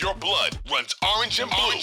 If your blood runs orange and blue,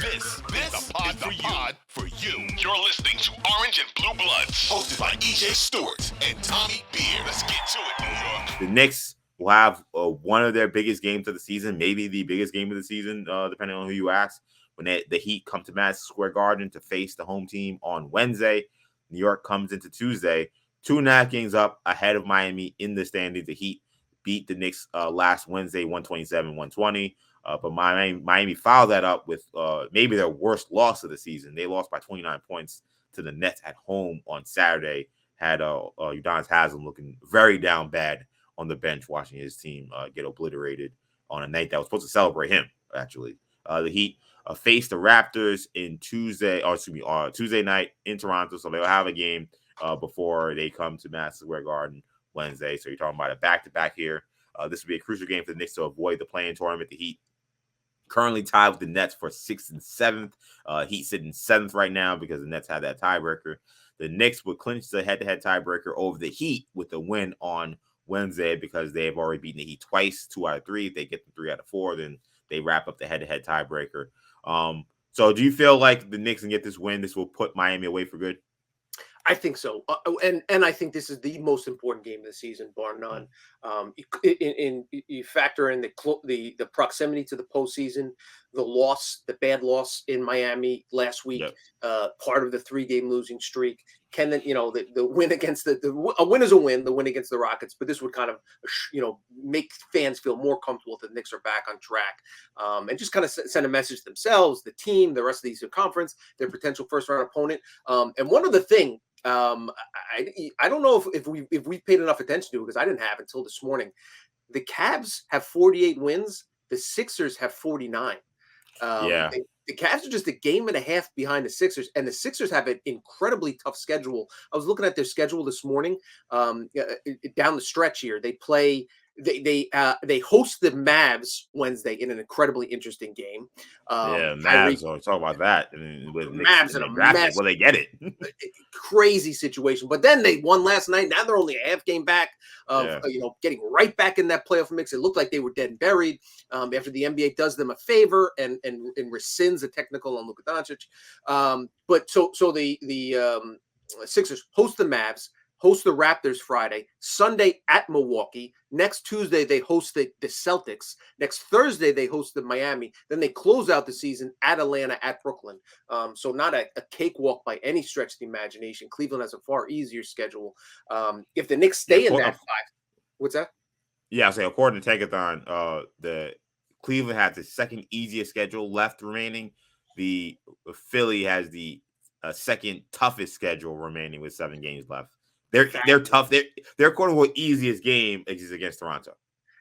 this is the pod for you. You're listening to Orange and Blue Bloods, hosted by EJ Stewart and Tommy Beer. Let's get to it, New York. The Knicks will have one of their biggest games of the season, maybe the biggest game of the season, depending on who you ask, when the Heat come to Madison Square Garden to face the home team on Wednesday. New York comes into Tuesday, 2.5 games up ahead of Miami in the standings. The Heat beat the Knicks last Wednesday, 127-120. But Miami followed that up with maybe their worst loss of the season. They lost by 29 points to the Nets at home on Saturday. Had Udonis Haslem looking very down bad on the bench, watching his team get obliterated on a night that was supposed to celebrate him, actually. The Heat faced the Raptors Tuesday night in Toronto, so they'll have a game before they come to Madison Square Garden Wednesday. So you're talking about a back-to-back here. This will be a crucial game for the Knicks to avoid the play-in tournament. The Heat currently tied with the Nets for 6th and 7th. Heat sitting 7th right now because the Nets have that tiebreaker. The Knicks would clinch the head-to-head tiebreaker over the Heat with a win on Wednesday because they have already beaten the Heat twice, 2 out of 3. If they get them 3 out of 4, then they wrap up the head-to-head tiebreaker. So do you feel like the Knicks can get this win? This will put Miami away for good? I think so, and I think this is the most important game of the season, bar none. You factor in the proximity to the postseason, the bad loss in Miami last week, part of the 3-game losing streak. Can the win against a win is a win, the win against the Rockets, but this would kind of make fans feel more comfortable that the Knicks are back on track, and just kind of send a message to themselves, the team, the rest of the Eastern Conference, their potential first round opponent. And one other thing. I don't know if we paid enough attention to it because I didn't have until this morning. The Cavs have 48 wins. The Sixers have 49. The Cavs are just a game and a half behind the Sixers, and the Sixers have an incredibly tough schedule. I was looking at their schedule this morning. Down the stretch here, they play. They host the Mavs Wednesday in an incredibly interesting game. Mavs. Talk about that. With Mavs in a mess. Well, they get it. Crazy situation. But then they won last night. Now they're only a half game back of getting right back in that playoff mix. It looked like they were dead and buried after the NBA does them a favor and rescinds a technical on Luka Doncic. But the Sixers host the Mavs. Host the Raptors Friday, Sunday at Milwaukee. Next Tuesday, they host the Celtics. Next Thursday, they host the Miami. Then they close out the season at Atlanta, at Brooklyn. So not a cakewalk by any stretch of the imagination. Cleveland has a far easier schedule. If the Knicks stay in that 5, what's that? Yeah, so according to Tankathon, the Cleveland has the second easiest schedule left remaining. The Philly has the second toughest schedule remaining with 7 games left. They're tough. Their quote unquote easiest game is against Toronto.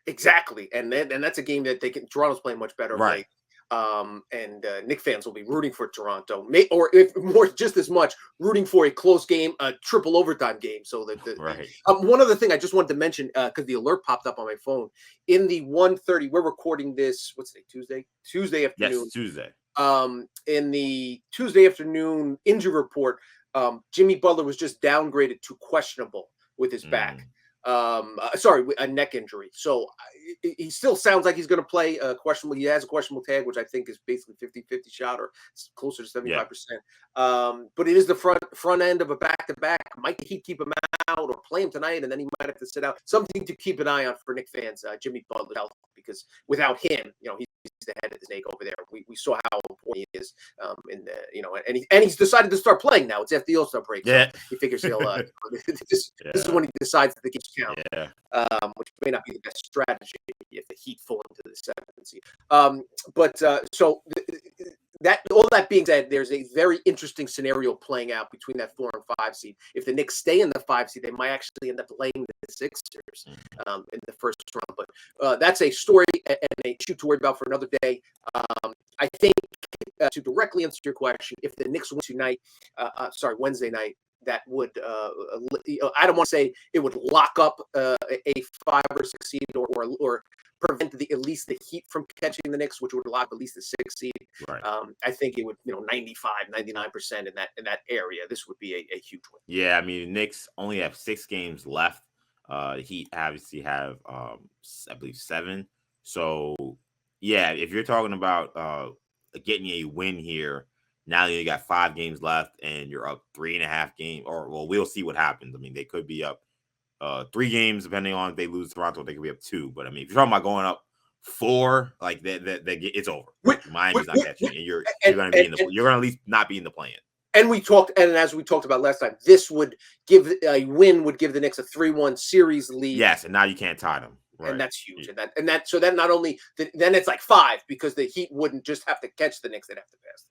Exactly, and that's a game that Toronto's playing much better, right? And Knicks fans will be rooting for Toronto, or if more just as much rooting for a close game, a triple overtime game. So that one other thing I just wanted to mention because the alert popped up on my phone in the 1:30. We're recording this. What's today? Tuesday afternoon. Yes, Tuesday. In the Tuesday afternoon injury report. Jimmy Butler was just downgraded to questionable with his back. A neck injury. So he still sounds like he's going to play questionable. He has a questionable tag, which I think is basically 50-50 shot or closer to 75%. But it is the front end of a back-to-back. Might he keep him out or play him tonight, and then he might have to sit out. Something to keep an eye on for Knicks fans. Jimmy Butler's health, because without him, he's the head of the snake over there. We saw how important he is and he's decided to start playing now. It's after the All-Star break. So he figures he'll this is when he decides that the games count. Which may not be the best strategy if the Heat fall into the 7th seed. That all that being said, there's a very interesting scenario playing out between that 4 and 5 seed. If the Knicks stay in the 5 seed, they might actually end up playing the Sixers in the first round. But that's a story and a issue to worry about for another day. I think to directly answer your question, if the Knicks win Wednesday night, that would I don't want to say it would lock up a 5 or 6 seed or prevent at least the Heat from catching the Knicks, which would lock at least the 6 seed. Right. I think it would 99% in that area. This would be a huge win. Yeah, I mean, the Knicks only have 6 games left. The Heat obviously have I believe 7. So yeah, if you're talking about getting a win here, now you got 5 games left and you're up 3.5 games, or well, we'll see what happens. I mean, they could be up 3 games depending on if they lose Toronto, they could be up 2. But I mean, if you're talking about going up 4, like it's over. With, Like, Miami's with, not with, catching you, and you're and, gonna be and, in the and you're gonna at least not be in the play-in. and we talked, and as we talked about last time, this would give a win would give the Knicks a 3-1 series lead. Yes, and now you can't tie them. Right. And that's huge. And that so that not only then it's like 5 because the Heat wouldn't just have to catch the Knicks; they'd have to pass.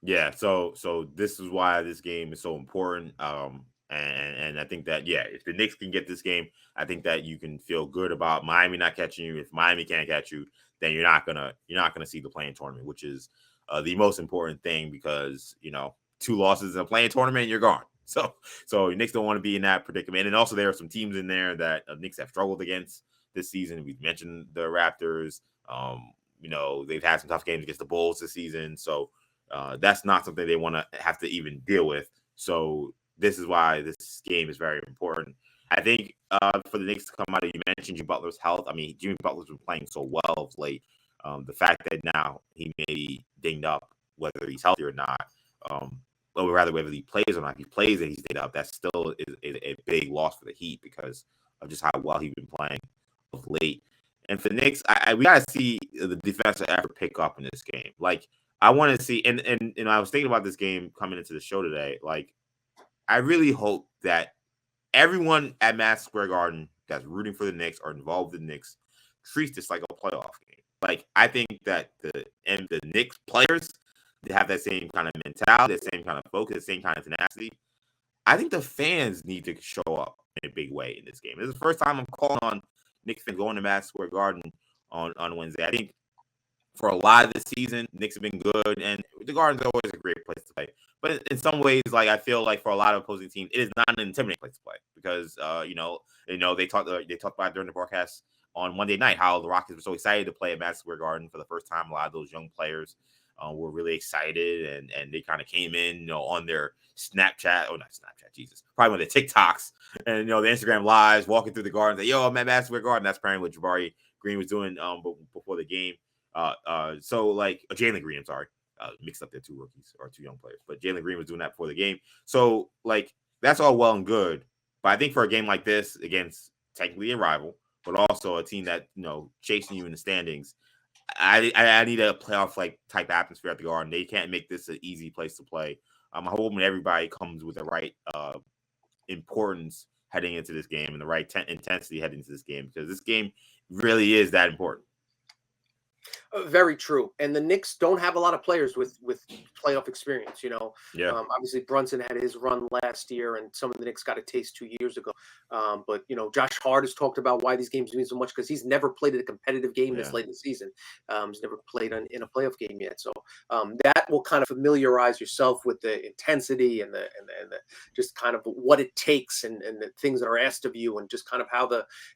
Yeah, so this is why this game is so important. And I think that if the Knicks can get this game, I think that you can feel good about Miami not catching you. If Miami can't catch you, then you're not gonna see the play-in tournament, which is the most important thing, because 2 losses in a play-in tournament, you're gone. So Knicks don't want to be in that predicament. And also there are some teams in there that Knicks have struggled against this season. We've mentioned the Raptors. They've had some tough games against the Bulls this season. So that's not something they want to have to even deal with. So this is why this game is very important. I think for the Knicks to come out, you mentioned Jimmy Butler's health. I mean, Jimmy Butler's been playing so well of late. The fact that now he may be dinged up, whether he's healthy or not, or rather whether he plays or not, if he plays and he's dinged up, that still is a big loss for the Heat because of just how well he's been playing of late. And for the Knicks, we got to see the defensive effort pick up in this game. Like, I want to see, and I was thinking about this game coming into the show today. Like, I really hope that everyone at Madison Square Garden that's rooting for the Knicks or involved with the Knicks treats this like a playoff game. Like, I think that the Knicks players, they have that same kind of mentality, the same kind of focus, the same kind of tenacity. I think the fans need to show up in a big way in this game. This is the first time I'm calling on Knicks fans going to Madison Square Garden on Wednesday. I think for a lot of the season, Knicks have been good, and the Garden's always a great place to play. But in some ways, like, I feel like for a lot of opposing teams, it is not an intimidating place to play because they talked about during the broadcast on Monday night how the Rockets were so excited to play at Madison Square Garden for the first time. A lot of those young players were really excited, and they kind of came in, on their Snapchat, not Snapchat, Jesus, probably one of the TikToks and the Instagram lives, walking through the Garden, say, "Yo, I'm at Madison Square Garden." That's apparently what Jabari Green was doing before the game. So like Jalen Green, I'm sorry, mixed up their 2 rookies or 2 young players, but Jalen Green was doing that before the game. So like that's all well and good, but I think for a game like this against technically a rival, but also a team that chasing you in the standings, I need a playoff like type atmosphere at the Garden. They can't make this an easy place to play. I'm hoping everybody comes with the right importance heading into this game and the right intensity heading into this game, because this game really is that important. Very true. And the Knicks don't have a lot of players with playoff experience. Yeah. Obviously Brunson had his run last year, and some of the Knicks got a taste 2 years ago. But Josh Hart has talked about why these games mean so much because he's never played a competitive game this late in the season. He's never played in a playoff game yet. So that will kind of familiarize yourself with the intensity and the just kind of what it takes and the things that are asked of you, and just kind of how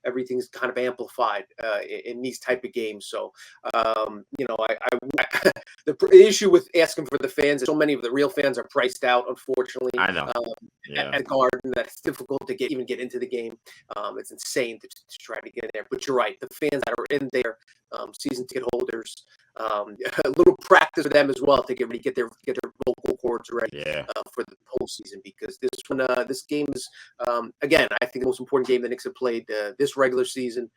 everything's kind of amplified in these type of games. So. The issue with asking for the fans is so many of the real fans are priced out, unfortunately. I know. At Garden, that it's difficult to get into the game. It's insane to try to get in there. But you're right, the fans that are in there, season ticket holders, a little practice for them as well to get their vocal cords ready for the postseason, because this game is again, I think the most important game the Knicks have played this regular season.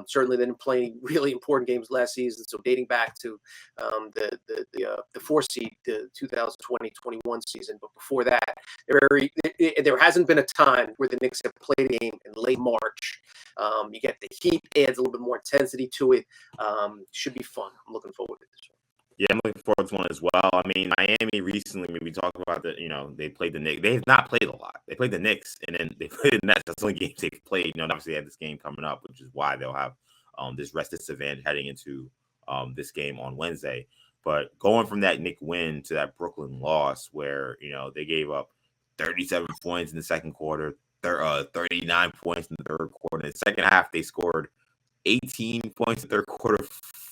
Certainly they didn't play any really important games last season, so dating back to the 4 seed, the 2020-21 season. But before that, there hasn't been a time where the Knicks have played a game in late March. You get the heat, adds a little bit more intensity to it. Should be fun. I'm looking forward to this one. Yeah, I'm looking forward to one as well. I mean, Miami recently, we talked about they played the Knicks. They have not played a lot. They played the Knicks, and then they played the Nets. That's the only games they've played. Obviously they had this game coming up, which is why they'll have this rest disadvantage heading into this game on Wednesday. But going from that Knicks win to that Brooklyn loss, where they gave up 37 points in the second quarter, 39 points in the third quarter. In the second half, they scored 18 points in the third quarter,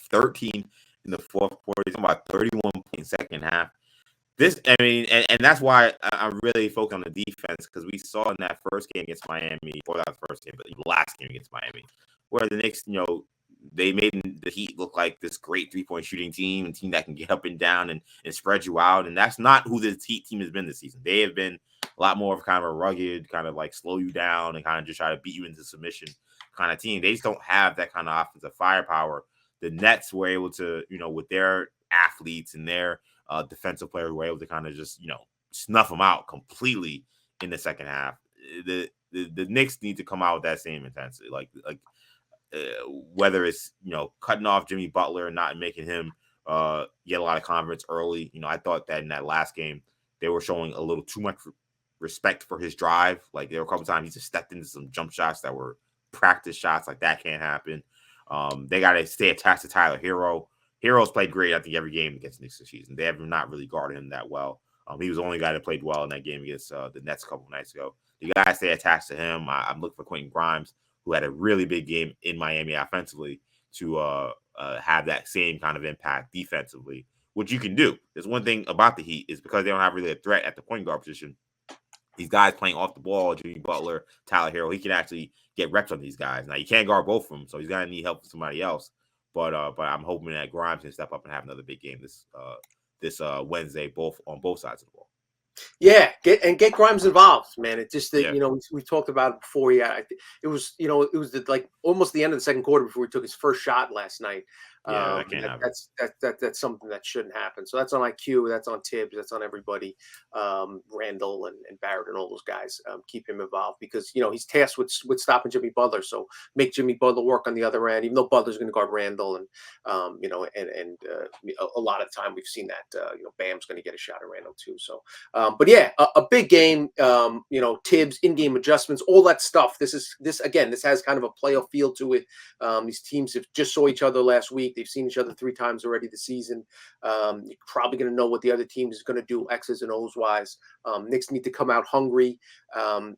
13 in the fourth quarter. He's talking about 31 points in the second half. And that's why I'm really focused on the defense, because we saw in that first game against Miami, or that first game, but the last game against Miami, where the Knicks, they made the Heat look like this great 3-point shooting team, and team that can get up and down and spread you out. And that's not who this Heat team has been this season. They have been a lot more of kind of a rugged, kind of like slow you down and kind of just try to beat you into submission kind of team. They just don't have that kind of offensive firepower. The Nets were able to, with their athletes and their defensive players, were able to kind of just, snuff them out completely in the second half. The Knicks need to come out with that same intensity, whether it's cutting off Jimmy Butler and not making him get a lot of confidence early. I thought that in that last game they were showing a little too much respect for his drive. Like there were a couple times he just stepped into some jump shots that were practice shots. Like that can't happen. They got to stay attached to Tyler Hero. Hero's played great, I think, every game against Knicks this season. They have not really guarded him that well. He was the only guy that played well in that game against the Nets a couple nights ago. You guys stay attached to him. I'm looking for Quentin Grimes, who had a really big game in Miami offensively, to have that same kind of impact defensively, which you can do. There's one thing about the Heat is because they don't have really a threat at the point guard position. These guys playing off the ball, Jimmy Butler, Tyler Hero, he can actually get reps on these guys. Now, you can't guard both of them, so he's going to need help from somebody else. But I'm hoping that Grimes can step up and have another big game this Wednesday, on both sides of the ball. Yeah, get Grimes involved, man. It just that we talked about it before. Yeah, it was almost the end of the second quarter before he took his first shot last night. Yeah, that can't happen. That's something that shouldn't happen. So that's on IQ, that's on Tibbs, that's on everybody. Randall and Barrett and all those guys, keep him involved because he's tasked with stopping Jimmy Butler. So make Jimmy Butler work on the other end, even though Butler's going to guard Randall, and a lot of time we've seen that Bam's going to get a shot at Randall too. So, but yeah, a big game. Tibbs, in-game adjustments, all that stuff. This has kind of a playoff feel to it. These teams have just saw each other last week. They've seen each other 3 times already this season. You're probably going to know what the other team is going to do X's and O's wise. Knicks need to come out hungry.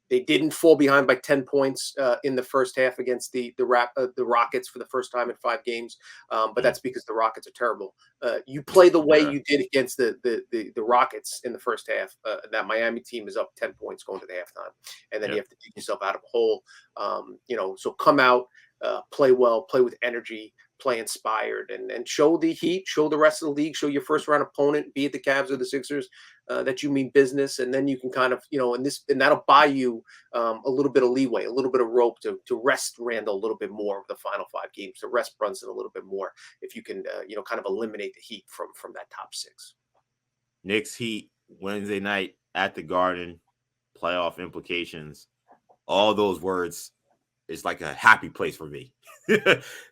They didn't fall behind by 10 points in the first half against the Rockets for the first time in 5 games. But that's because the Rockets are terrible. You play the way you did against the Rockets in the first half. That Miami team is up 10 points going to the halftime, and then you have to dig yourself out of a hole. So come out, play well, play with energy, play inspired, and show the Heat, show the rest of the league, show your first round opponent, be it the Cavs or the Sixers, that you mean business. And then you can kind of, and that'll buy you a little bit of leeway, a little bit of rope to rest Randall a little bit more of the final 5 games, to rest Brunson a little bit more, if you can, kind of eliminate the Heat from that top 6. Knicks Heat Wednesday night at the Garden, playoff implications, all those words is like a happy place for me.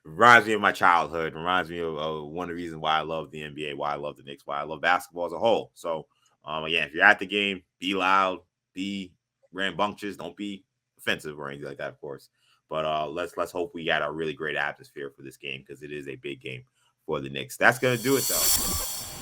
Reminds me of my childhood. Reminds me of one of the reasons why I love the NBA, why I love the Knicks, why I love basketball as a whole. So, again, if you're at the game, be loud, be rambunctious, don't be offensive or anything like that, of course. But let's hope we got a really great atmosphere for this game because it is a big game for the Knicks. That's gonna do it, though.